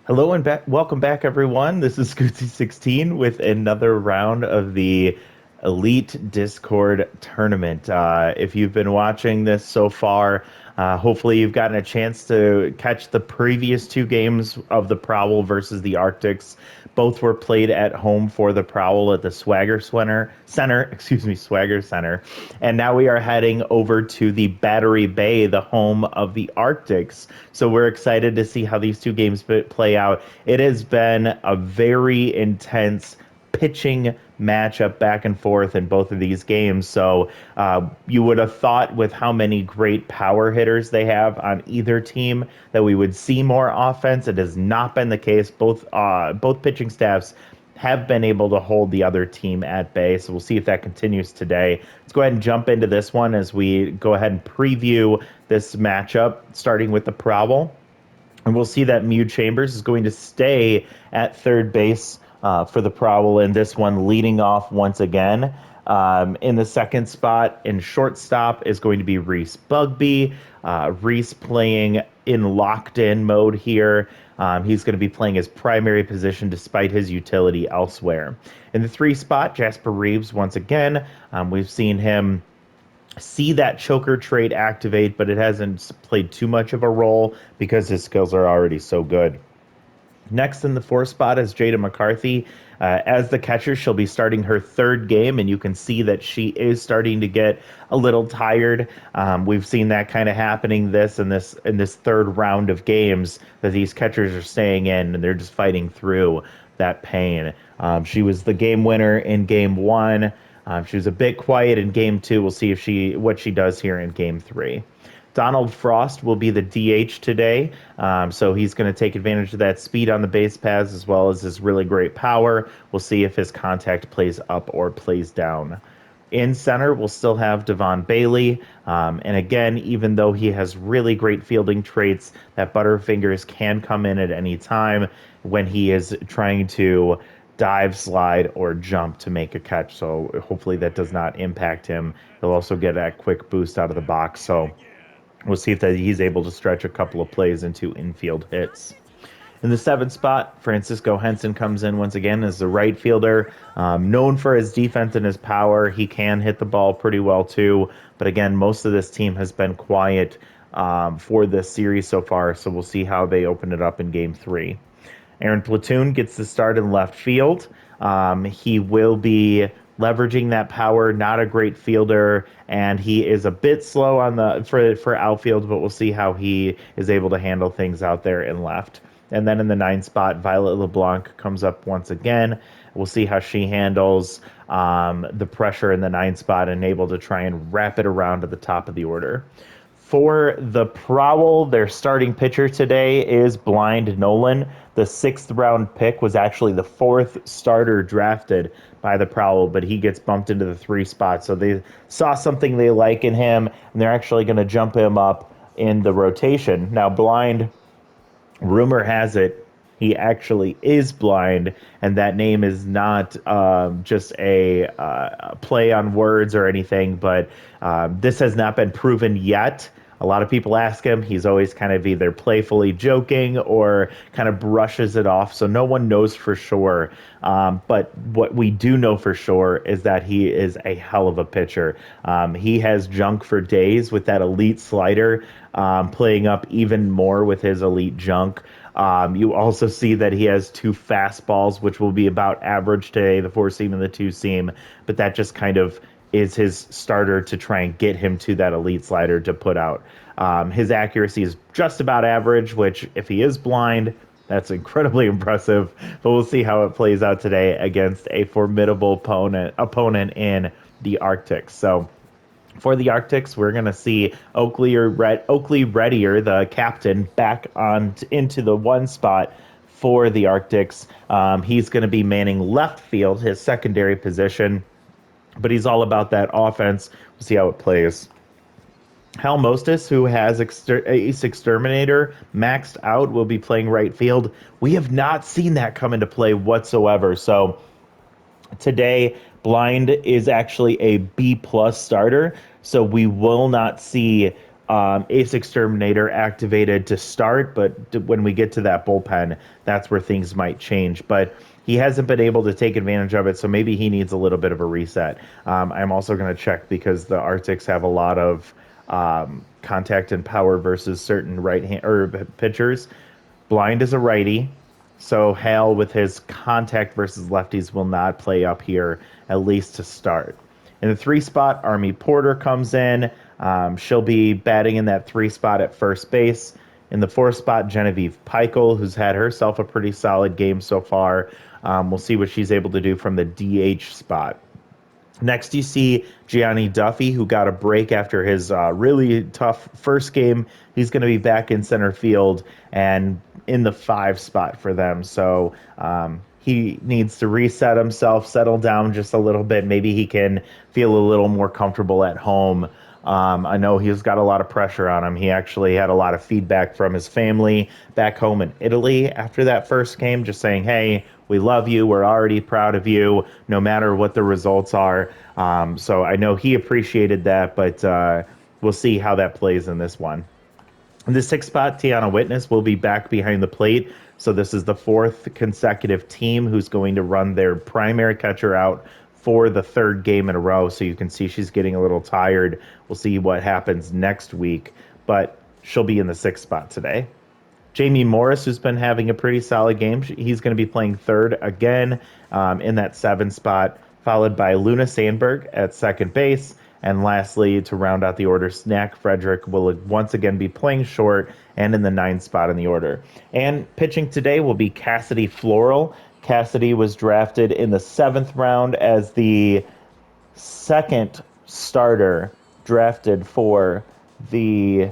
Hello and welcome back, everyone. This is Scootsy16 with another round of the Elite Discord tournament. If you've been watching this so far, hopefully you've gotten a chance to catch the previous two games of the Prowl versus the Arctics. Both were played at home for the Prowl at the Swagger Center. And now we are heading over to the Battery Bay, the home of the Arctics. So we're excited to see how these two games play out. It has been a very intense pitching matchup back and forth in both of these games. So you would have thought with how many great power hitters they have on either team that we would see more offense. It has not been the case. Both pitching staffs have been able to hold the other team at bay. So we'll see if that continues today. Let's go ahead and jump into this one as we go ahead and preview this matchup, starting with the Prowl. And we'll see that Mew Chambers is going to stay at third base for the Prowl in this one, leading off once again. In the second spot, in shortstop, is going to be Reese Bugby. Reese playing in locked-in mode here. He's going to be playing his primary position despite his utility elsewhere. In the three spot, Jasper Reeves once again. We've seen him see that choker trait activate, but it hasn't played too much of a role because his skills are already so good. Next in the fourth spot is Jada McCarthy. As the catcher, she'll be starting her third game, and you can see that she is starting to get a little tired. We've seen that kind of happening in this third round of games that these catchers are staying in, and they're just fighting through that pain. She was the game winner in game one. She was a bit quiet in game two. We'll see what she does here in game three. Donald Frost will be the DH today, so he's going to take advantage of that speed on the base paths as well as his really great power. We'll see if his contact plays up or plays down. In center, we'll still have Devon Bailey. And again, even though he has really great fielding traits, that Butterfingers can come in at any time when he is trying to dive, slide, or jump to make a catch. So hopefully that does not impact him. He'll also get that quick boost out of the box. So we'll see if he's able to stretch a couple of plays into infield hits. In the seventh spot, Francisco Henson comes in once again as the right fielder. Known for his defense and his power, he can hit the ball pretty well too. But again, most of this team has been quiet for this series so far, so we'll see how they open it up in game three. Aaron Platoon gets the start in left field. He will be leveraging that power, not a great fielder, and he is a bit slow on for outfield, but we'll see how he is able to handle things out there in left. And then in the ninth spot, Violet LeBlanc comes up once again. We'll see how she handles the pressure in the ninth spot and able to try and wrap it around to the top of the order. For the Prowl, their starting pitcher today is Blind Nolan. The sixth round pick was actually the fourth starter drafted by the Prowl, but he gets bumped into the three spot. So they saw something they like in him, and they're actually going to jump him up in the rotation. Now, Blind, rumor has it, he actually is blind, and that name is not just a play on words or anything, but this has not been proven yet. A lot of people ask him. He's always kind of either playfully joking or kind of brushes it off. So no one knows for sure. But what we do know for sure is that he is a hell of a pitcher. He has junk for days with that elite slider, playing up even more with his elite junk. You also see that he has two fastballs, which will be about average today, the four seam and the two seam. But that just kind of is his starter to try and get him to that elite slider to put out. His accuracy is just about average, which if he is blind, that's incredibly impressive. But we'll see how it plays out today against a formidable opponent in the Arctics. So for the Arctics, we're going to see Oakley Reddier, the captain, back on into the one spot for the Arctics. He's going to be manning left field, his secondary position. But he's all about that offense. We'll see how it plays. Hal Mostis, who has Ace Exterminator maxed out, will be playing right field. We have not seen that come into play whatsoever. So today, Blind is actually a B+ starter. So we will not see Ace Exterminator activated to start, but when we get to that bullpen, that's where things might change. But he hasn't been able to take advantage of it, so maybe he needs a little bit of a reset. I'm also going to check because the Arctics have a lot of contact and power versus certain right hand or pitchers. Blind is a righty, so Hale with his contact versus lefties will not play up here, at least to start. In the three spot, Army Porter comes in. She'll be batting in that three spot at first base. In the four spot, Genevieve Peichel, who's had herself a pretty solid game so far. We'll see what she's able to do from the DH spot. Next, you see Gianni Duffy, who got a break after his really tough first game. He's going to be back in center field and in the five spot for them. So he needs to reset himself, settle down just a little bit. Maybe he can feel a little more comfortable at home. I know he's got a lot of pressure on him. He actually had a lot of feedback from his family back home in Italy after that first game, just saying, hey, we love you. We're already proud of you, no matter what the results are. So I know he appreciated that, but we'll see how that plays in this one. In the sixth spot, Tiana Witness will be back behind the plate. So this is the fourth consecutive team who's going to run their primary catcher out for the third game in a row. So you can see she's getting a little tired. We'll see what happens next week, but she'll be in the sixth spot today. Jamie Morris, who's been having a pretty solid game, he's going to be playing third again in that seven spot, followed by Luna Sandberg at second base. And lastly, to round out the order, Snack Frederick will once again be playing short and in the ninth spot in the order. And pitching today will be Cassidy Floral. Cassidy was drafted in the seventh round as the second starter drafted for the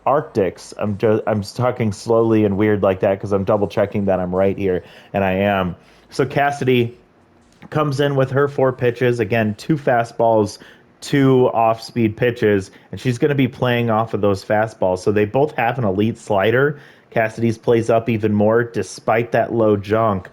Arctics. I'm talking slowly and weird like that because I'm double checking that I'm right here, and I am. So Cassidy comes in with her four pitches, again, two fastballs, two off-speed pitches, and she's going to be playing off of those fastballs. So they both have an elite slider. Cassidy's plays up even more despite that low junk,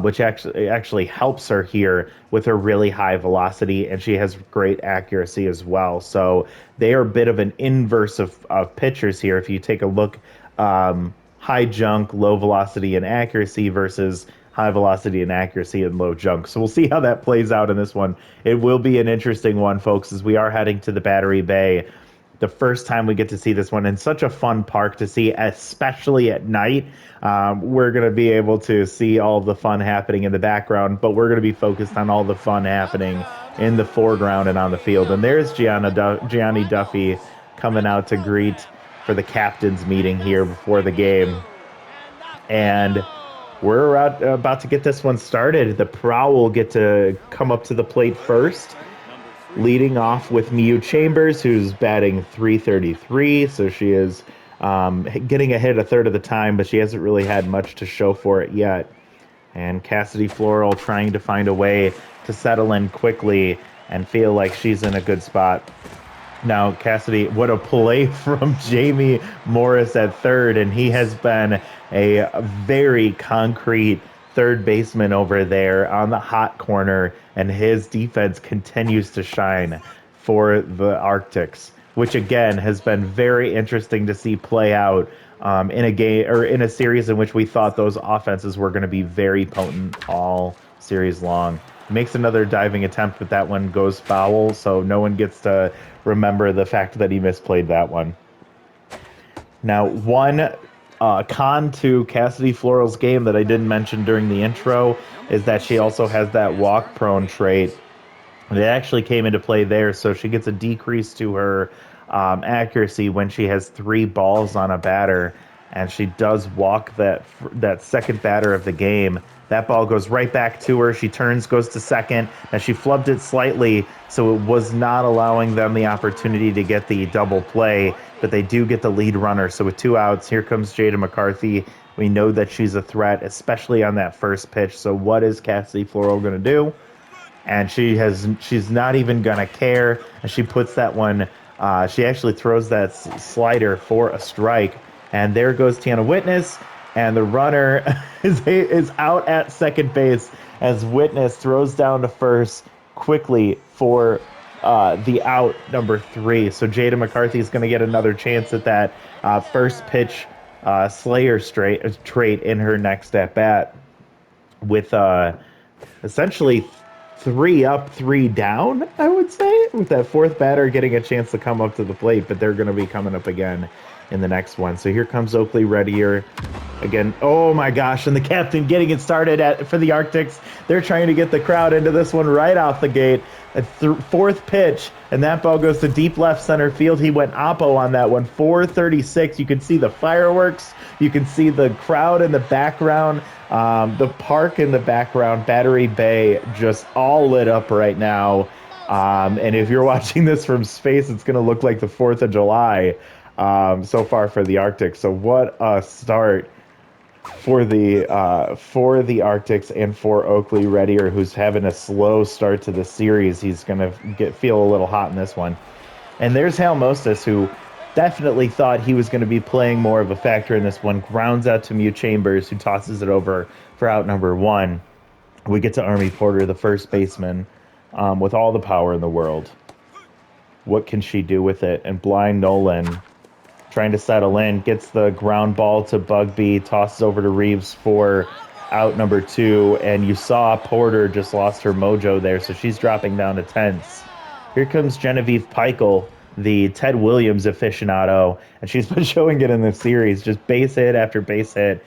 which actually helps her here with her really high velocity, and she has great accuracy as well. So they are a bit of an inverse of pitchers here. If you take a look, high junk, low velocity, and accuracy versus high velocity and accuracy and low junk. So we'll see how that plays out in this one. It will be an interesting one, folks, as we are heading to the Battery Bay. The first time we get to see this one in such a fun park to see, especially at night. We're going to be able to see all the fun happening in the background, but we're going to be focused on all the fun happening in the foreground and on the field. And there's Gianni Duffy coming out to greet for the captain's meeting here before the game. And we're about to get this one started. The Prowl will get to come up to the plate first, leading off with Miu Chambers, who's batting .333. So she is getting a hit a third of the time, but she hasn't really had much to show for it yet. And Cassidy Floral trying to find a way to settle in quickly and feel like she's in a good spot. Now, Cassidy, what a play from Jamie Morris at third, and he has been a very concrete third baseman over there on the hot corner, and his defense continues to shine for the Arctics, which again has been very interesting to see play out in a game or in a series in which we thought those offenses were going to be very potent all series long. Makes another diving attempt, but that one goes foul, so no one gets to remember the fact that he misplayed that one. Now, one con to Cassidy Floral's game that I didn't mention during the intro is that she also has that walk-prone trait. And it actually came into play there, so she gets a decrease to her accuracy when she has three balls on a batter, and she does walk that second batter of the game. That ball goes right back to her. She turns, goes to second, and she flubbed it slightly, so it was not allowing them the opportunity to get the double play, but they do get the lead runner. So with two outs, here comes Jada McCarthy. We know that she's a threat, especially on that first pitch. So what is Cassidy Floral going to do? And she's not even going to care, and she puts that one, she actually throws that slider for a strike, and there goes Tiana Witness. And the runner is out at second base as Witness throws down to first quickly for the out number 3. So Jada McCarthy is going to get another chance at that first pitch Slayer trait in her next at bat with essentially 3 up, 3 down, I would say, with that fourth batter getting a chance to come up to the plate, but they're going to be coming up again in the next one. So here comes Oakley Reddier again. Oh my gosh, and the captain getting it started for the Arctics. They're trying to get the crowd into this one right off the gate. A fourth pitch, and that ball goes to deep left center field. He went oppo on that one. 436. You can see the fireworks. You can see the crowd in the background. The park in the background, Battery Bay, just all lit up right now. And if you're watching this from space, it's going to look like the 4th of July so far for the Arctic. So what a start for the Arctics and for Oakley Reddier, who's having a slow start to the series. He's going to feel a little hot in this one. And there's Hal Mostes, who definitely thought he was going to be playing more of a factor in this one. Grounds out to Mew Chambers, who tosses it over for out number 1. We get to Army Porter, the first baseman, with all the power in the world. What can she do with it? And Blind Nolan, trying to settle in, gets the ground ball to Bugby, tosses over to Reeves for out number 2, and you saw Porter just lost her mojo there, so she's dropping down to 10ths. Here comes Genevieve Peichel, the Ted Williams aficionado, and she's been showing it in this series, just base hit after base hit.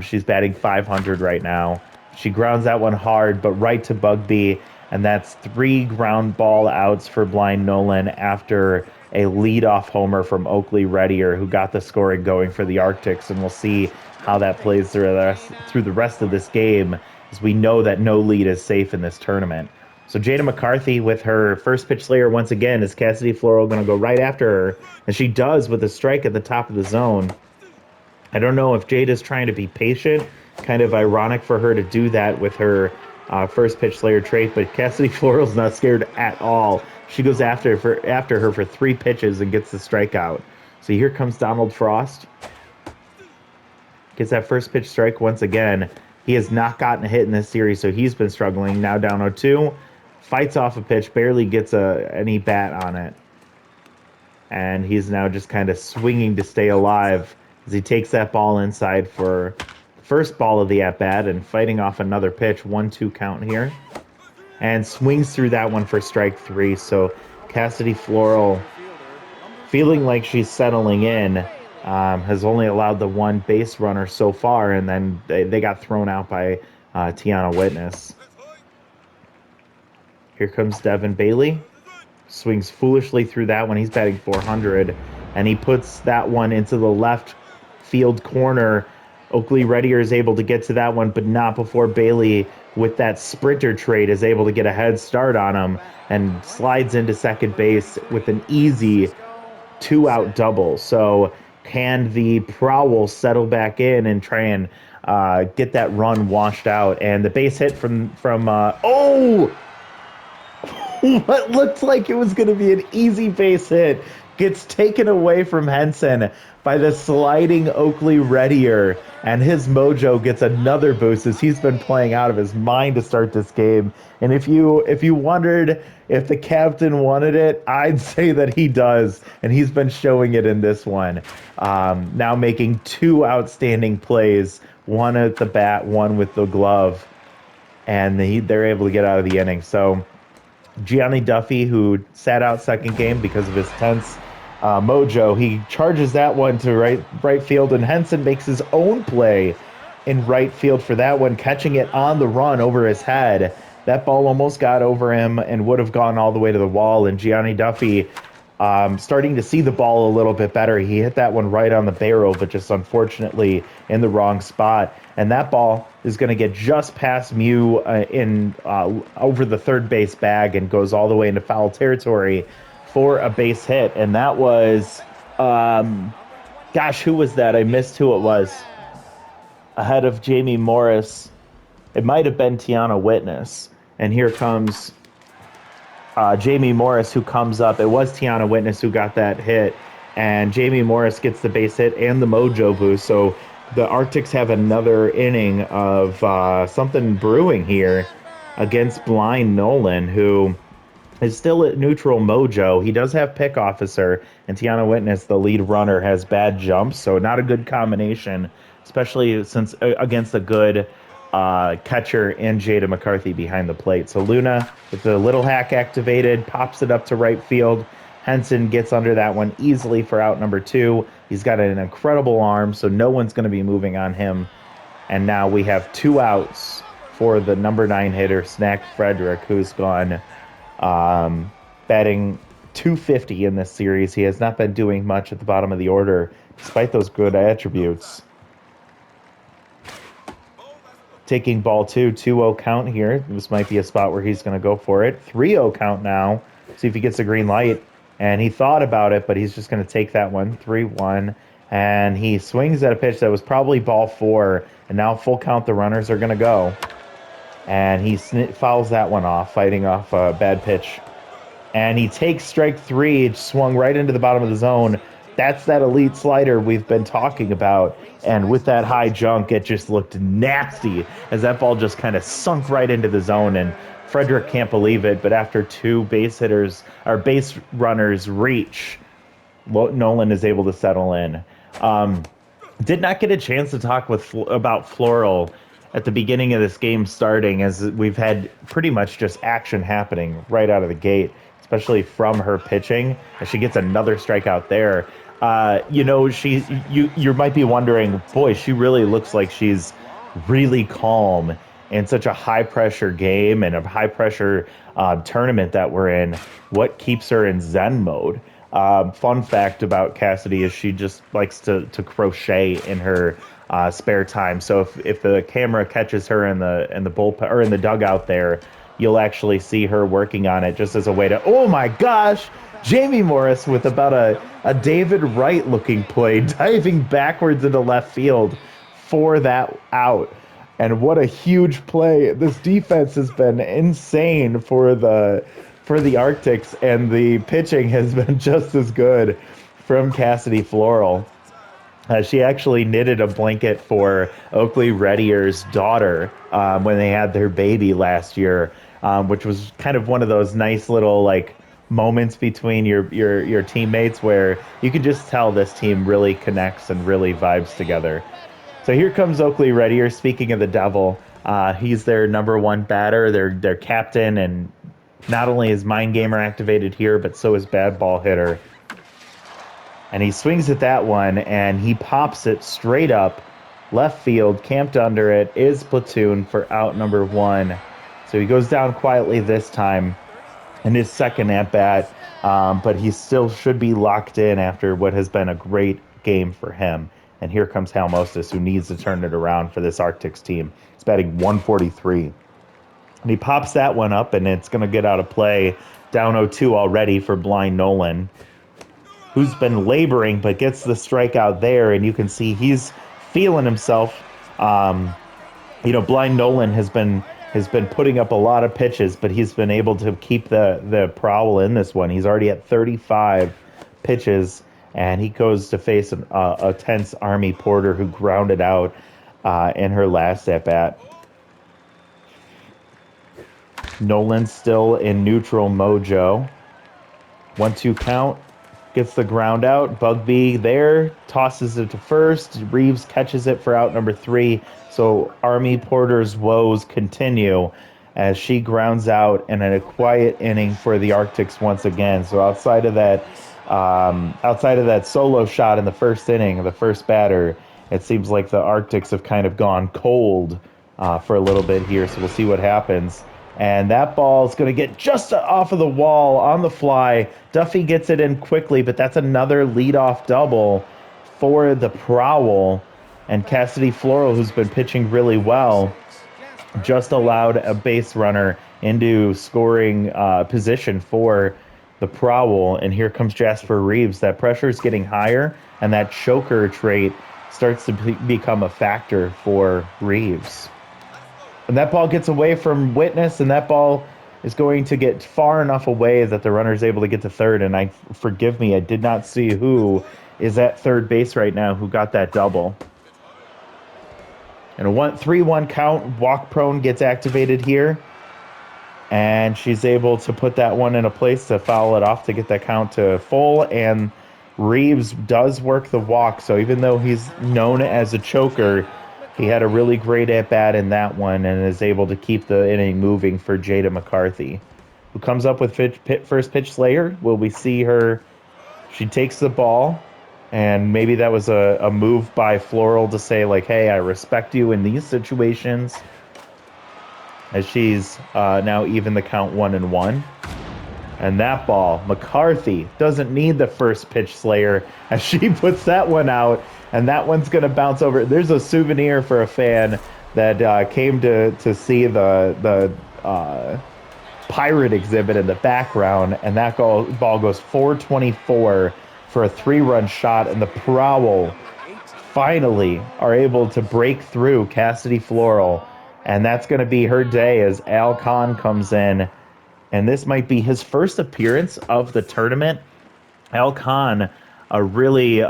She's batting .500 right now. She grounds that one hard, but right to Bugby, and that's 3 ground ball outs for Blind Nolan after a leadoff homer from Oakley Reddier, who got the scoring going for the Arctics, and we'll see how that plays through the rest of this game, as we know that no lead is safe in this tournament. So Jada McCarthy with her first pitch Slayer once again. Is Cassidy Floral going to go right after her? And she does with a strike at the top of the zone. I don't know if Jada's trying to be patient. Kind of ironic for her to do that with her first pitch Slayer trait, but Cassidy Floral's not scared at all. She goes after her for 3 pitches and gets the strikeout. So here comes Donald Frost. Gets that first pitch strike once again. He has not gotten a hit in this series, so he's been struggling. Now down 0-2. Fights off a pitch, barely gets any bat on it. And he's now just kind of swinging to stay alive as he takes that ball inside for first ball of the at-bat and fighting off another pitch. 1-2 count here. And swings through that one for strike 3. So Cassidy Floral, feeling like she's settling in, has only allowed the 1 base runner so far, and then they got thrown out by Tiana Witness. Here comes Devin Bailey. Swings foolishly through that one. He's batting .400, and he puts that one into the left field corner. Oakley Reddier is able to get to that one, but not before Bailey, with that sprinter trait, is able to get a head start on him and slides into second base with an easy 2-out double. So can the Prowl settle back in and try and get that run washed out? And the base hit from what looked like it was going to be an easy base hit gets taken away from Henson by the sliding Oakley Reddier, and his mojo gets another boost as he's been playing out of his mind to start this game. And if you wondered if the captain wanted it, I'd say that he does, and he's been showing it in this one. Now making 2 outstanding plays, 1 at the bat, 1 with the glove, and they're able to get out of the inning. So Gianni Duffy, who sat out second game because of his tense mojo, he charges that one to right field, and Henson makes his own play in right field for that one, catching it on the run over his head. That ball almost got over him and would have gone all the way to the wall, and Gianni Duffy starting to see the ball a little bit better. He hit that one right on the barrel, but just unfortunately in the wrong spot. And that ball is going to get just past Mew over the third base bag and goes all the way into foul territory for a base hit. And that was, who was that? I missed who it was. Ahead of Jamie Morris. It might have been Tiana Witness. And here comes Jamie Morris, who comes up. It was Tiana Witness who got that hit, and Jamie Morris gets the base hit and the mojo boost. So the Arctics have another inning of something brewing here against Blind Nolan, who is still at neutral mojo. He does have pick officer, and Tiana Witness, the lead runner, has bad jumps, so not a good combination, especially since against a good catcher in Jada McCarthy behind the plate. So Luna, with the little hack activated, pops it up to right field. Henson gets under that one easily for out number two. He's got an incredible arm, so no one's going to be moving on him. And now we have two outs for the number 9 hitter, Snack Frederick, who's gone batting 250 in this series. He has not been doing much at the bottom of the order, despite those good attributes. Taking ball 2, 2-0 count here. This might be a spot where he's going to go for it. 3-0 count now. See if he gets a green light. And he thought about it, but he's just going to take that one. 3-1. And he swings at a pitch that was probably ball 4. And now full count, the runners are going to go. And he fouls that one off, fighting off a bad pitch. And he takes strike 3. It swung right into the bottom of the zone. That's that elite slider we've been talking about. And with that high junk, it just looked nasty as that ball just kind of sunk right into the zone. And Frederick can't believe it, but after two base runners reach, Nolan is able to settle in. Did not get a chance to talk about Floral at the beginning of this game starting, as we've had pretty much just action happening right out of the gate, especially from her pitching, as she gets another strikeout there. You might be wondering, boy, she really looks like she's really calm in such a high pressure game and a high pressure tournament that we're in. What keeps her in Zen mode? Fun fact about Cassidy is she just likes to crochet in her spare time. So if the camera catches her in the bullpen or in the dugout there, you'll actually see her working on it just as a way to, oh my gosh, Jamie Morris with about a David Wright looking play, diving backwards into left field for that out. And what a huge play. This defense has been insane for the Arctics, and the pitching has been just as good from Cassidy Floral. She actually knitted a blanket for Oakley Reddier's daughter when they had their baby last year, which was kind of one of those nice little like moments between your teammates where you can just tell this team really connects and really vibes together. So here comes Oakley Reddier. Speaking of the Devil, he's their number 1 batter, their captain, and not only is Mind Gamer activated here, but so is Bad Ball Hitter. And he swings at that one, and he pops it straight up left field, camped under it, is platoon for out number 1. So he goes down quietly this time in his second at-bat, but he still should be locked in after what has been a great game for him. And here comes Hal Mostis, who needs to turn it around for this Arctics team. He's batting 143. And he pops that one up, and it's going to get out of play. Down 0-2 already for Blind Nolan, who's been laboring but gets the strikeout there, and you can see he's feeling himself. Blind Nolan has been putting up a lot of pitches, but he's been able to keep the Prowl in this one. He's already at 35 pitches, and he goes to face a tense Army Porter who grounded out in her last at-bat. Nolan's still in neutral mojo. 1-2 count. Gets the ground out. Bugbee there. Tosses it to first. Reeves catches it for out number 3. So Army Porter's woes continue as she grounds out in a quiet inning for the Arctics once again. So outside of that solo shot in the first inning, the first batter, it seems like the Arctics have kind of gone cold for a little bit here. So we'll see what happens. And that ball is going to get just off of the wall on the fly. Duffy gets it in quickly, but that's another leadoff double for the Prowl. And Cassidy Floral, who's been pitching really well, just allowed a base runner into scoring position for the Prowl. And here comes Jasper Reeves. That pressure is getting higher, and that choker trait starts to become a factor for Reeves. And that ball gets away from Witness, and that ball is going to get far enough away that the runner is able to get to third. And forgive me, I did not see who is at third base right now who got that double. And a 3-1 count, walk prone gets activated here. and she's able to put that one in a place to foul it off to get that count to full. And Reeves does work the walk, so even though he's known as a choker, he had a really great at bat in that one and is able to keep the inning moving for Jada McCarthy, who comes up with first pitch Slayer. Will we see her? She takes the ball, and maybe that was a move by Floral to say, like, hey, I respect you in these situations, as she's now even the count 1-1. And that ball, McCarthy doesn't need the first pitch Slayer as she puts that one out, and that one's going to bounce over. There's a souvenir for a fan that came to see the pirate exhibit in the background, and that ball goes 424 for a 3-run shot, and the Prowl finally are able to break through Cassidy Floral, and that's going to be her day as Al Khan comes in, and this might be his first appearance of the tournament. Al Khan, a really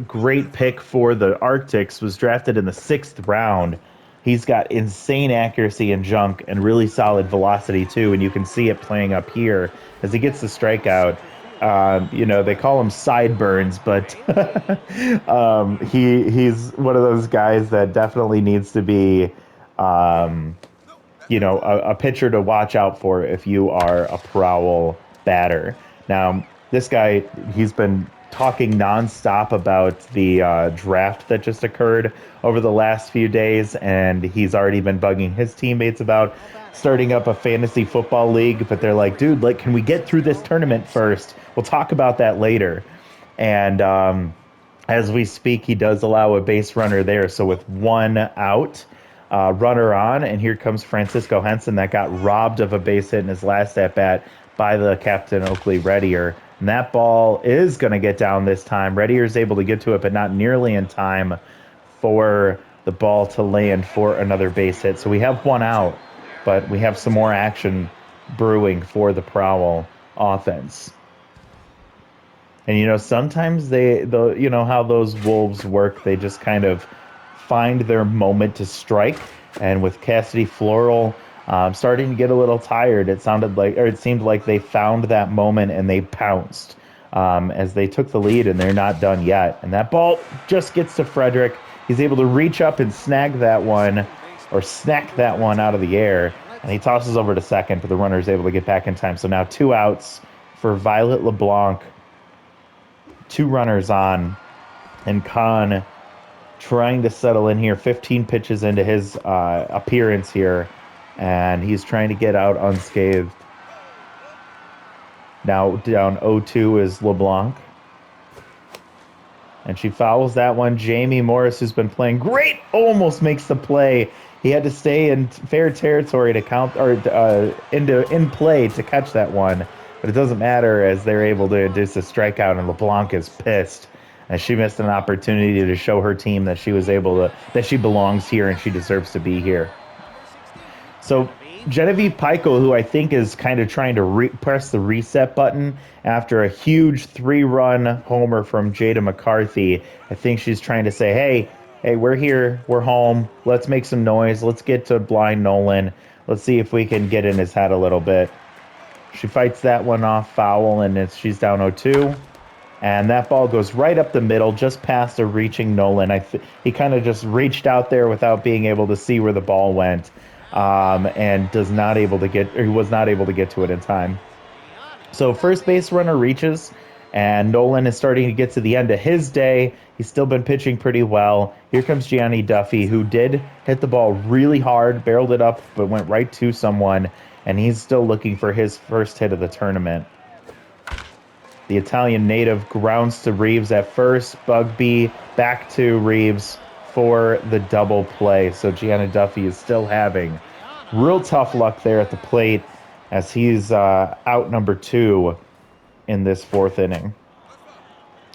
great pick for the Arctics, was drafted in the 6th round. He's got insane accuracy and jump and really solid velocity too, and you can see it playing up here as he gets the strikeout. They call him sideburns, but he's one of those guys that definitely needs to be, a pitcher to watch out for if you are a Prowl batter. Now, this guy, he's been talking nonstop about the draft that just occurred over the last few days, and he's already been bugging his teammates about starting up a fantasy football league, but they're like, dude, can we get through this tournament first? We'll talk about that later. And as we speak, he does allow a base runner there. So with 1 out, runner on, and here comes Francisco Henson that got robbed of a base hit in his last at-bat by the Captain Oakley Reddier. And that ball is going to get down this time. Reddier is able to get to it, but not nearly in time for the ball to land for another base hit. So we have 1 out, but we have some more action brewing for the Prowl offense. And, sometimes how those Wolves work, they just kind of find their moment to strike. And with Cassidy Floral starting to get a little tired, it seemed like they found that moment and they pounced as they took the lead, and they're not done yet. And that ball just gets to Frederick. He's able to reach up and snack that one out of the air, and he tosses over to second, but the runner is able to get back in time. So now 2 outs for Violet LeBlanc, 2 runners on, and Khan trying to settle in here, 15 pitches into his appearance here, and he's trying to get out unscathed. Now down 0-2 is LeBlanc, and she fouls that one. Jamie Morris, who's been playing great, almost makes the play. He had to stay in fair territory to count, or in play to catch that one, but it doesn't matter as they're able to induce a strikeout, and LeBlanc is pissed as she missed an opportunity to show her team that she belongs here and she deserves to be here. So Genevieve Pico, who I think is kind of trying to press the reset button after a huge 3-run homer from Jada McCarthy, I think she's trying to say, hey, we're here, we're home, let's make some noise, let's get to blind Nolan, let's see if we can get in his head a little bit. She fights that one off foul, and she's down 0-2. And that ball goes right up the middle, just past a reaching Nolan. He kind of just reached out there without being able to see where the ball went, and he was not able to get to it in time. So first base runner reaches, and Nolan is starting to get to the end of his day. He's still been pitching pretty well. Here comes Gianni Duffy, who did hit the ball really hard, barreled it up, but went right to someone, and he's still looking for his first hit of the tournament. The Italian native grounds to Reeves at first. Bugbee back to Reeves for the double play. So Gianna Duffy is still having real tough luck there at the plate as he's out number 2 in this 4th inning.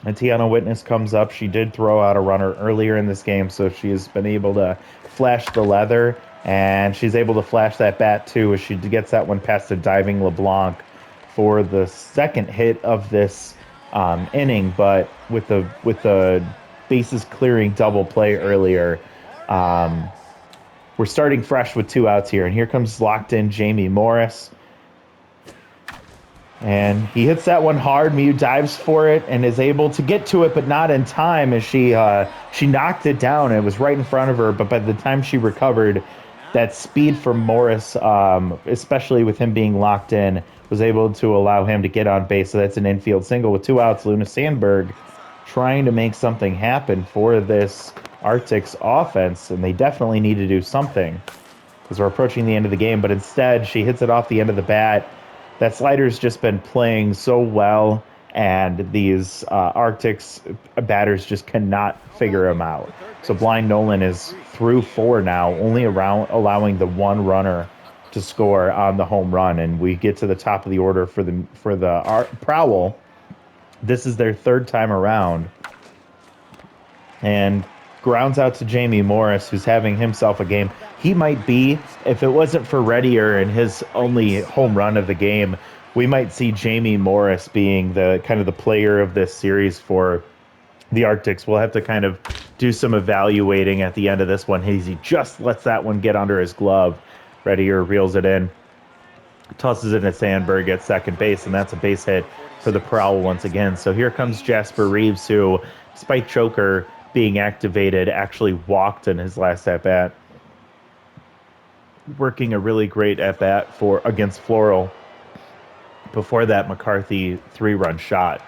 And Tiana Witness comes up. She did throw out a runner earlier in this game, so she has been able to flash the leather, and she's able to flash that bat too as she gets that one past the diving LeBlanc for the second hit of this inning. But with the bases clearing double play earlier, we're we're starting fresh with 2 outs here, and here comes locked in Jamie Morris. And he hits that one hard. Mew dives for it and is able to get to it, but not in time as she knocked it down. It was right in front of her, but by the time she recovered, that speed from Morris, especially with him being locked in, was able to allow him to get on base. So that's an infield single with 2 outs. Luna Sandberg trying to make something happen for this Arctics offense, and they definitely need to do something because we're approaching the end of the game, but instead she hits it off the end of the bat. That slider's just been playing so well, and these Arctics batters just cannot figure him out. So Blind Nolan is through 4 now, only allowing the 1 runner to score on the home run, and we get to the top of the order for the Prowl. This is their 3rd time around, and grounds out to Jamie Morris, who's having himself a game. He might be, if it wasn't for Reddier and his only home run of the game, we might see Jamie Morris being the kind of the player of this series for the Arctics. We'll have to kind of do some evaluating at the end of this one. He just lets that one get under his glove. Reddier reels it in, tosses it at Sandberg at second base, and that's a base hit for the Prowl once again. So here comes Jasper Reeves, who, despite choker being activated, actually walked in his last at-bat, working a really great at-bat against Floral. Before that, McCarthy 3-run shot.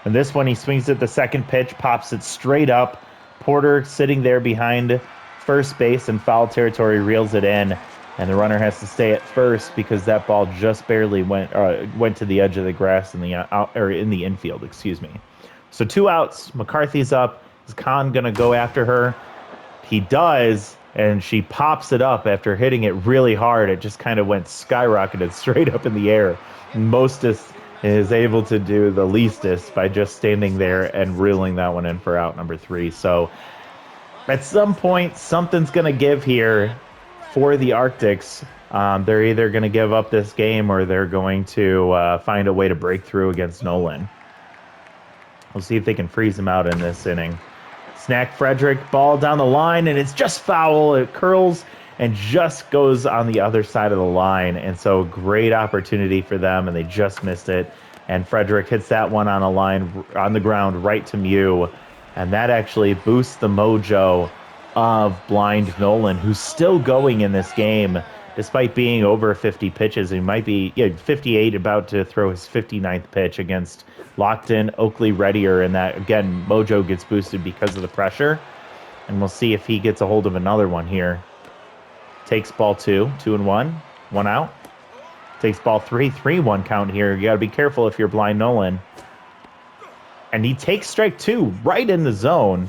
And this one, he swings at the second pitch, pops it straight up. Porter sitting there behind first base in foul territory reels it in, and the runner has to stay at first because that ball just barely went to the edge of the grass in the infield. Excuse me. So 2 outs. McCarthy's up. Is Khan gonna go after her? He does, and she pops it up after hitting it really hard. It just kind of went skyrocketed straight up in the air. Mostis is able to do the leastest by just standing there and reeling that one in for out number 3. So at some point, something's going to give here for the Arctics. They're either going to give up this game or they're going to find a way to break through against Nolan. We'll see if they can freeze him out in this inning. Snack Frederick, ball down the line, and it's just foul. It curls and just goes on the other side of the line. And so great opportunity for them, and they just missed it. And Frederick hits that one on a line on the ground right to Mew. And that actually boosts the mojo of Blind Nolan, who's still going in this game, despite being over 50 pitches. He might be 58, about to throw his 59th pitch against locked-in Oakley Reddier. And that, again, mojo gets boosted because of the pressure. And we'll see if he gets a hold of another one here. Takes ball 2, 2-1, 1 out. Takes ball 3, 3-1 count here. You got to be careful if you're Blind Nolan. And he takes strike 2 right in the zone.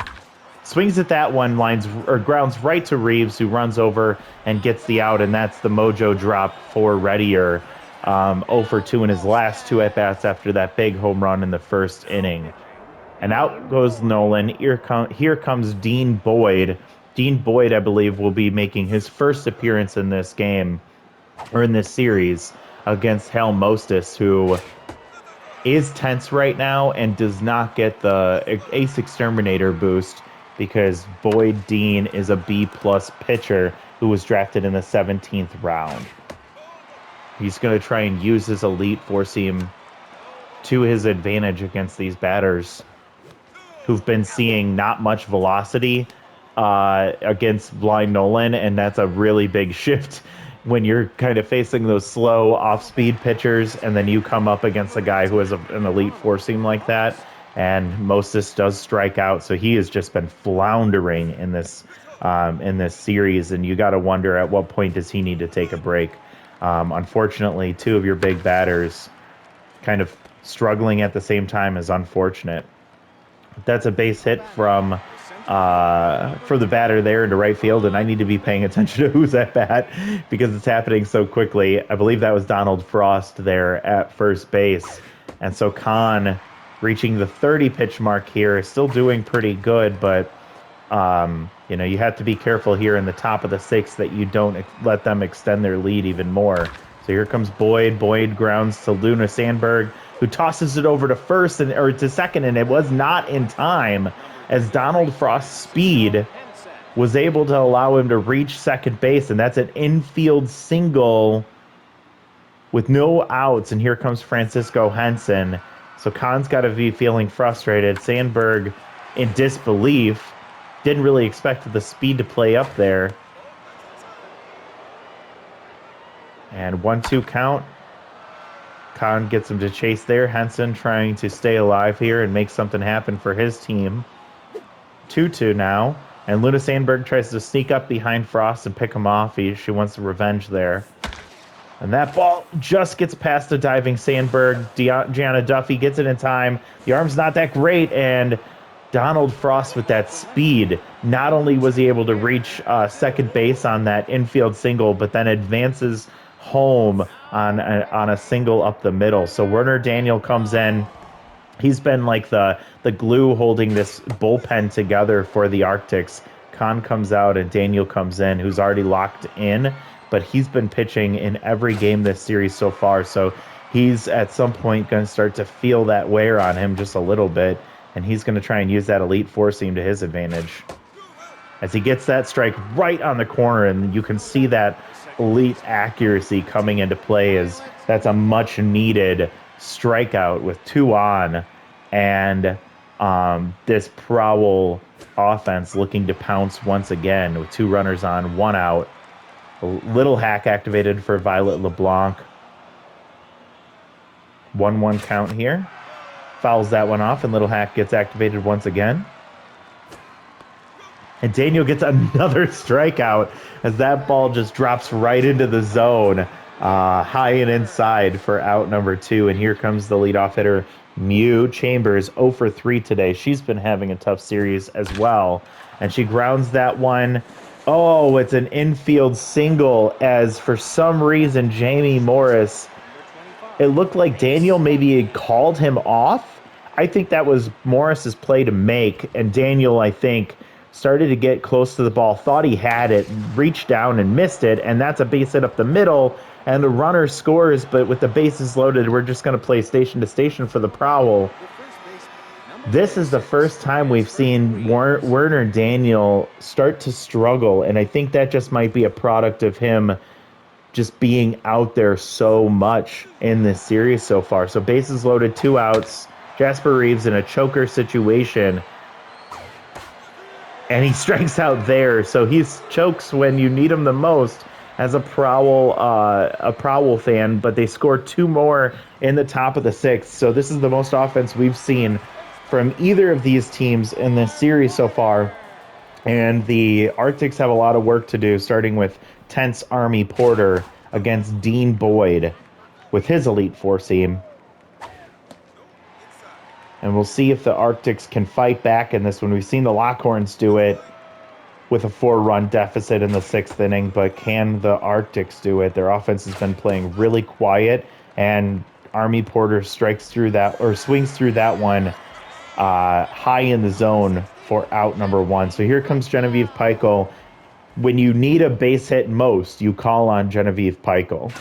Swings at that one, grounds right to Reeves, who runs over and gets the out, and that's the mojo drop for Reddier. 0 for 2 in his last 2 at-bats after that big home run in the first inning. And out goes Nolan. Here comes Dean Boyd. Dean Boyd, I believe, will be making his first appearance in this game, or in this series, against Hal Mostis, who is tense right now and does not get the Ace Exterminator boost because Boyd Dean is a B-plus pitcher who was drafted in the 17th round. He's going to try and use his elite four-seam to his advantage against these batters who've been seeing not much velocity against Blind Nolan, and that's a really big shift when you're kind of facing those slow off-speed pitchers, and then you come up against a guy who has an elite four-seam like that, and Mostis does strike out, so he has just been floundering in this series, and you got to wonder at what point does he need to take a break. Unfortunately, 2 of your big batters kind of struggling at the same time is unfortunate. That's a base hit for the batter there into right field, and I need to be paying attention to who's at bat because it's happening so quickly. I believe that was Donald Frost there at first base. And so Khan, reaching the 30-pitch mark here, is still doing pretty good, but you have to be careful here in the top of the 6th that you don't let them extend their lead even more. So here comes Boyd. Boyd grounds to Luna Sandberg, who tosses it over to to second, and it was not in time as Donald Frost's speed was able to allow him to reach second base, and that's an infield single with no outs. And here comes Francisco Henson. So Kahn's got to be feeling frustrated. Sandberg in disbelief. Didn't really expect the speed to play up there. And 1-2 count. Kahn gets him to chase there. Henson trying to stay alive here and make something happen for his team. 2-2 now. And Luna Sandberg tries to sneak up behind Frost and pick him off. She wants revenge there. And that ball just gets past the diving Sandberg. Gianna Duffy gets it in time. The arm's not that great, and Donald Frost with that speed. Not only was he able to reach second base on that infield single, but then advances home on a single up the middle. So Werner Daniel comes in. He's been like the glue holding this bullpen together for the Arctics. Kahn comes out and Daniel comes in, who's already locked in, but he's been pitching in every game this series so far. So he's at some point going to start to feel that wear on him just a little bit, and he's going to try and use that elite four seam to his advantage. As he gets that strike right on the corner, and you can see that elite accuracy coming into play, as that's a much needed strikeout with 2 on, and this Prowl offense looking to pounce once again with 2 runners on, 1 out. A little hack activated for Violet LeBlanc. 1-1 count here. Fouls that one off, and little hack gets activated once again. And Daniel gets another strikeout as that ball just drops right into the zone, high and inside for out number 2. And here comes the leadoff hitter, Mew Chambers, 0 for 3 today. She's been having a tough series as well. And she grounds that one. Oh, it's an infield single, as for some reason, Jamie Morris, it looked like Daniel maybe had called him off. I think that was Morris's play to make, and Daniel, I think, started to get close to the ball, thought he had it, reached down and missed it, and that's a base hit up the middle, and the runner scores, but with the bases loaded, we're just going to play station to station for the Prowl. This is the first time we've seen Werner Daniel start to struggle, and I think that just might be a product of him just being out there so much in this series so far. So bases loaded, 2 outs, Jasper Reeves in a choker situation, and he strikes out there. So he chokes when you need him the most as a Prowl fan, but they score 2 more in the top of the 6th. So this is the most offense we've seen from either of these teams in this series so far. And the Arctics have a lot of work to do, starting with Tense Army Porter against Dean Boyd with his elite 4 seam. And we'll see if the Arctics can fight back in this one. We've seen the Lockhorns do it with a 4-run deficit in the 6th inning, but can the Arctics do it? Their offense has been playing really quiet, and Army Porter swings through that one high in the zone for out number 1. So here comes Genevieve Peichel. When you need a base hit most, you call on Genevieve Peichel.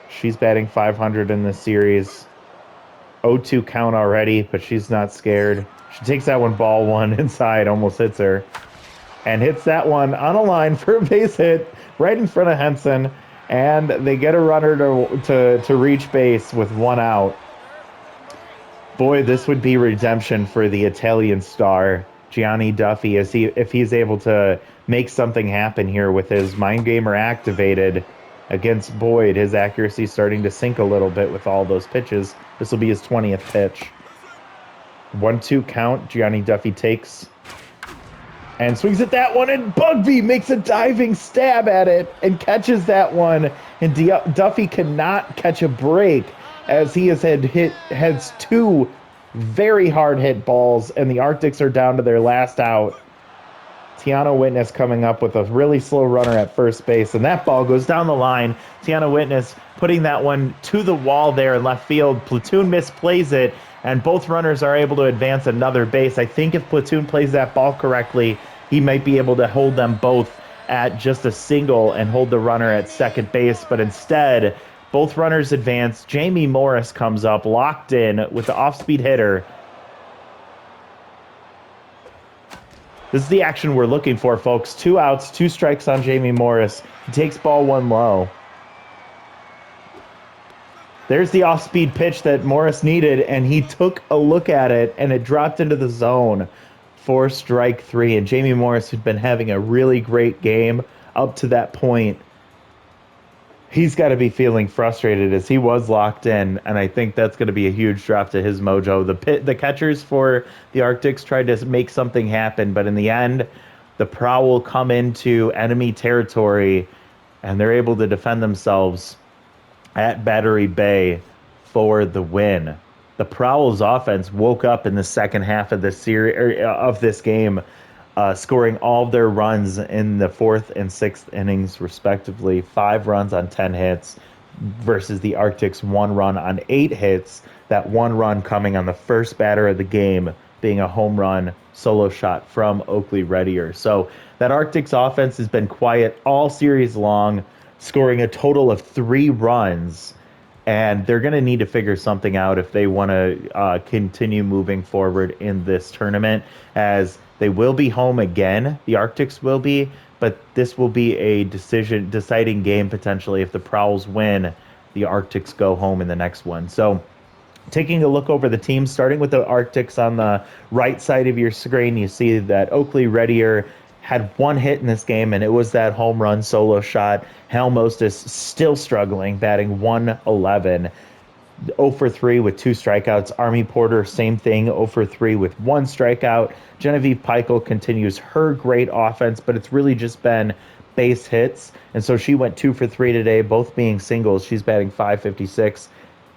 She's batting .500 in this series. 0-2 count already, but she's not scared. She takes that one, ball 1 inside, almost hits her, and hits that one on a line for a base hit right in front of Henson, and they get a runner to reach base with 1 out. Boy, this would be redemption for the Italian star, Gianni Duffy, if he's able to make something happen here with his mind gamer activated against Boyd. His accuracy starting to sink a little bit with all those pitches. This will be his 20th pitch. 1-2 count. Gianni Duffy takes and swings at that one, and Bugby makes a diving stab at it and catches that one. And Duffy cannot catch a break, as he has 2 very hard hit balls, and the Arctics are down to their last out. Tiana Witness coming up with a really slow runner at first base, and that ball goes down the line. Tiana Witness putting that one to the wall there in left field. Platoon misplays it, and both runners are able to advance another base. I think if Platoon plays that ball correctly, he might be able to hold them both at just a single and hold the runner at second base, but instead, both runners advance. Jamie Morris comes up, locked in with the off-speed hitter. This is the action we're looking for, folks. 2 outs, 2 strikes on Jamie Morris. He takes ball 1 low. There's the off-speed pitch that Morris needed, and he took a look at it, and it dropped into the zone for strike 3. And Jamie Morris had been having a really great game up to that point. He's got to be feeling frustrated as he was locked in, and I think that's going to be a huge drop to his mojo. The catchers for the Arctics tried to make something happen, but in the end, the Prowl come into enemy territory, and they're able to defend themselves at Battery Bay for the win. The Prowl's offense woke up in the second half of the series of this game, scoring all of their runs in the 4th and 6th innings, respectively. 5 runs on 10 hits versus the Arctics 1 run on 8 hits. That 1 run coming on the first batter of the game, being a home run solo shot from Oakley Reddier. So that Arctics offense has been quiet all series long, scoring a total of 3 runs. And they're going to need to figure something out if they want to continue moving forward in this tournament, as they will be home again. The Arctics will be, but this will be a deciding game potentially. If the Prowls win, the Arctics go home in the next one. So taking a look over the teams, starting with the Arctics on the right side of your screen, you see that Oakley Reddier had 1 hit in this game, and it was that home run solo shot. Hal Mostis still struggling, batting 111. 0 for 3 with 2 strikeouts. Army Porter, same thing, 0 for 3 with 1 strikeout. Genevieve Peichel continues her great offense, but it's really just been base hits. And so she went 2 for 3 today, both being singles. She's batting .556.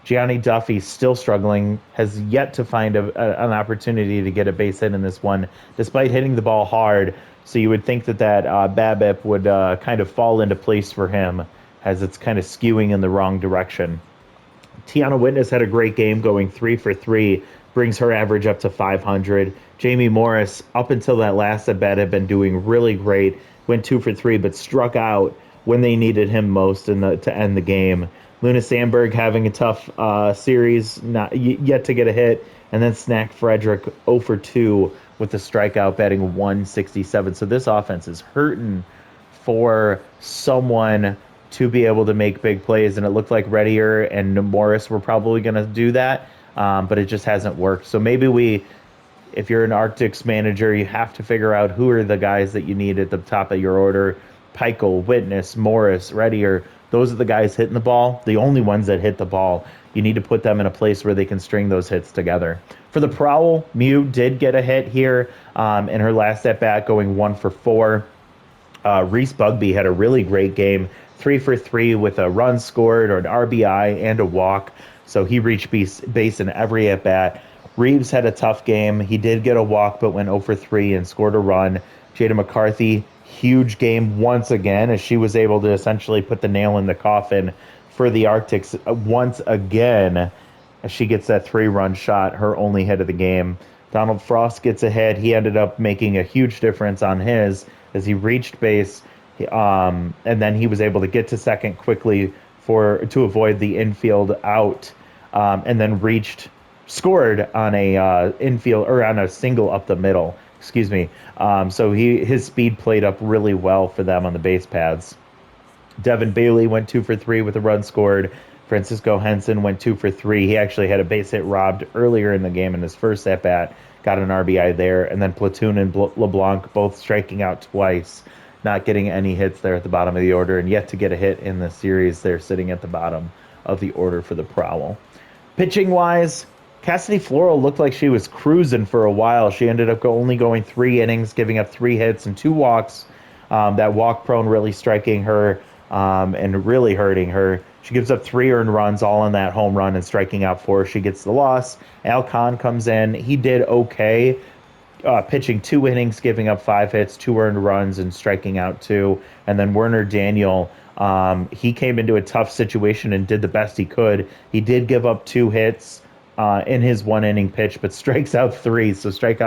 Gianni Duffy still struggling, has yet to find an opportunity to get a base hit in this one, despite hitting the ball hard. So you would think that BABIP would kind of fall into place for him, as it's kind of skewing in the wrong direction. Tiana Witness had a great game, going 3 for 3, brings her average up to 500. Jamie Morris, up until that last at bat, had been doing really great. Went 2 for 3, but struck out when they needed him most to end the game. Luna Sandberg having a tough series, not yet to get a hit. And then Snack Frederick 0 for 2 with the strikeout, batting 167. So this offense is hurting for someone to be able to make big plays, and it looked like Reddier and Morris were probably going to do that, but it just hasn't worked. So maybe if you're an Arctics manager, you have to figure out who are the guys that you need at the top of your order. Peichel, Witness, Morris, Reddier, those are the guys hitting the ball, the only ones that hit the ball. You need to put them in a place where they can string those hits together. For the Prowl, Mew did get a hit here in her last at-bat, going 1 for 4. Reese Bugby had a really great game, 3 for 3 with a run scored or an RBI and a walk. So he reached base in every at-bat. Reeves had a tough game. He did get a walk, but went 0 for 3 and scored a run. Jada McCarthy, huge game once again, as she was able to essentially put the nail in the coffin for the Arctics once again, as she gets that 3-run shot, her only hit of the game. Donald Frost gets a hit. He ended up making a huge difference on his as he reached base, and then he was able to get to second quickly to avoid the infield out, and then scored on a infield or on a single up the middle. Excuse me. So his speed played up really well for them on the base paths. Devin Bailey went 2 for 3 with a run scored. Francisco Henson went 2 for 3. He actually had a base hit robbed earlier in the game in his first at-bat, got an RBI there. And then Platoon and LeBlanc both striking out twice, not getting any hits there at the bottom of the order, and yet to get a hit in the series. They're sitting at the bottom of the order for the Prowl. Pitching-wise, Cassidy Floral looked like she was cruising for a while. She ended up only going 3 innings, giving up 3 hits and 2 walks. That walk prone really striking her and really hurting her. She gives up 3 earned runs, all on that home run, and striking out 4. She gets the loss. Al Khan comes in. He did okay, pitching 2 innings, giving up 5 hits, 2 earned runs, and striking out 2. And then Werner Daniel, he came into a tough situation and did the best he could. He did give up 2 hits in his 1-inning pitch, but strikes out 3. So strikes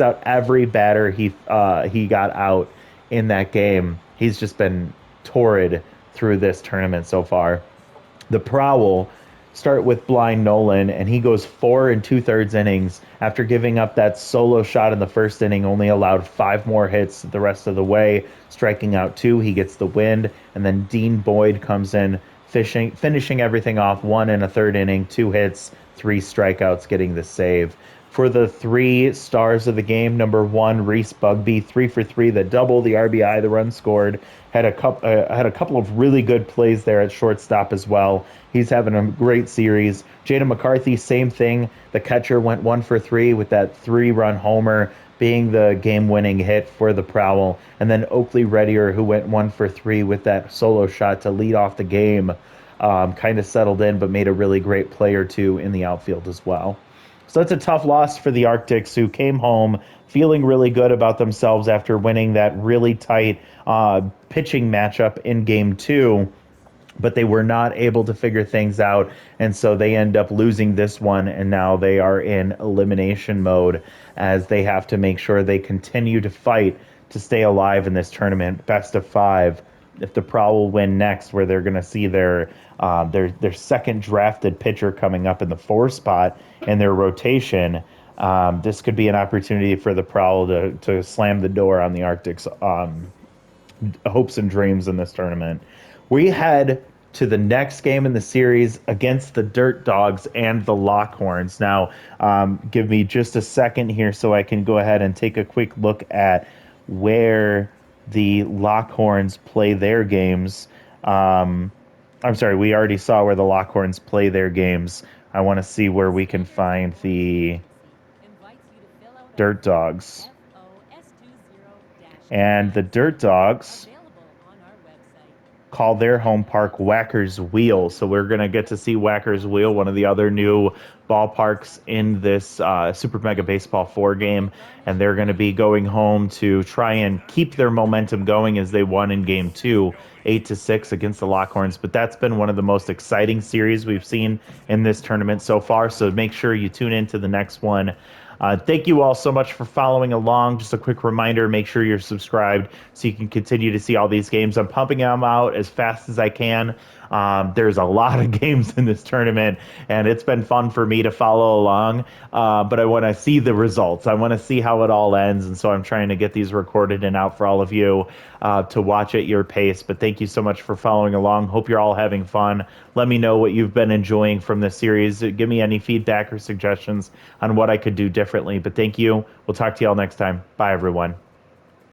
out every batter he got out in that game. He's just been torrid through this tournament so far. The Prowl start with Blind Nolan, and he goes 4 and 2/3 innings after giving up that solo shot in the first inning, only allowed 5 more hits the rest of the way, striking out two. He gets the win, and then Dean Boyd comes in, finishing everything off 1 and 1/3 inning, 2 hits, 3 strikeouts, getting the save. For the 3 stars of the game, number one, Reese Bugby, 3 for 3, the double, the RBI, the run scored. Had a couple of really good plays there at shortstop as well. He's having a great series. Jada McCarthy, same thing. The catcher went 1 for 3 with that 3-run homer being the game-winning hit for the Prowl. And then Oakley Reddier, who went 1 for 3 with that solo shot to lead off the game, kind of settled in, but made a really great play or two in the outfield as well. So that's a tough loss for the Arctics, who came home feeling really good about themselves after winning that really tight pitching matchup in game 2, but they were not able to figure things out. And so they end up losing this one. And now they are in elimination mode as they have to make sure they continue to fight to stay alive in this tournament. Best of 5. If the Prowl win next, where they're going to see their second drafted pitcher coming up in the 4 spot in their rotation, this could be an opportunity for the Prowl to slam the door on the Arctic's hopes and dreams in this tournament. We head to the next game in the series against the Dirt Dogs and the Lockhorns. Now, give me just a second here so I can go ahead and take a quick look at where the Lockhorns play their games. I'm sorry, we already saw where the Lockhorns play their games. I want to see where we can find the Dirt Dogs. And the Dirt Dogs call their home park Whacker's Wheel. So we're going to get to see Whacker's Wheel, one of the other new ballparks in this Super Mega Baseball 4 game. And they're going to be going home to try and keep their momentum going as they won in game 2, 8-6 against the Lockhorns. But that's been one of the most exciting series we've seen in this tournament so far. So make sure you tune into the next one. Thank you all so much for following along. Just a quick reminder, make sure you're subscribed so you can continue to see all these games. I'm pumping them out as fast as I can. There's a lot of games in this tournament, and it's been fun for me to follow along. But I want to see the results. I want to see how it all ends, and so I'm trying to get these recorded and out for all of you to watch at your pace. But thank you so much for following along. Hope you're all having fun. Let me know what you've been enjoying from this series. Give me any feedback or suggestions on what I could do differently. But thank you. We'll talk to you all next time. Bye, everyone.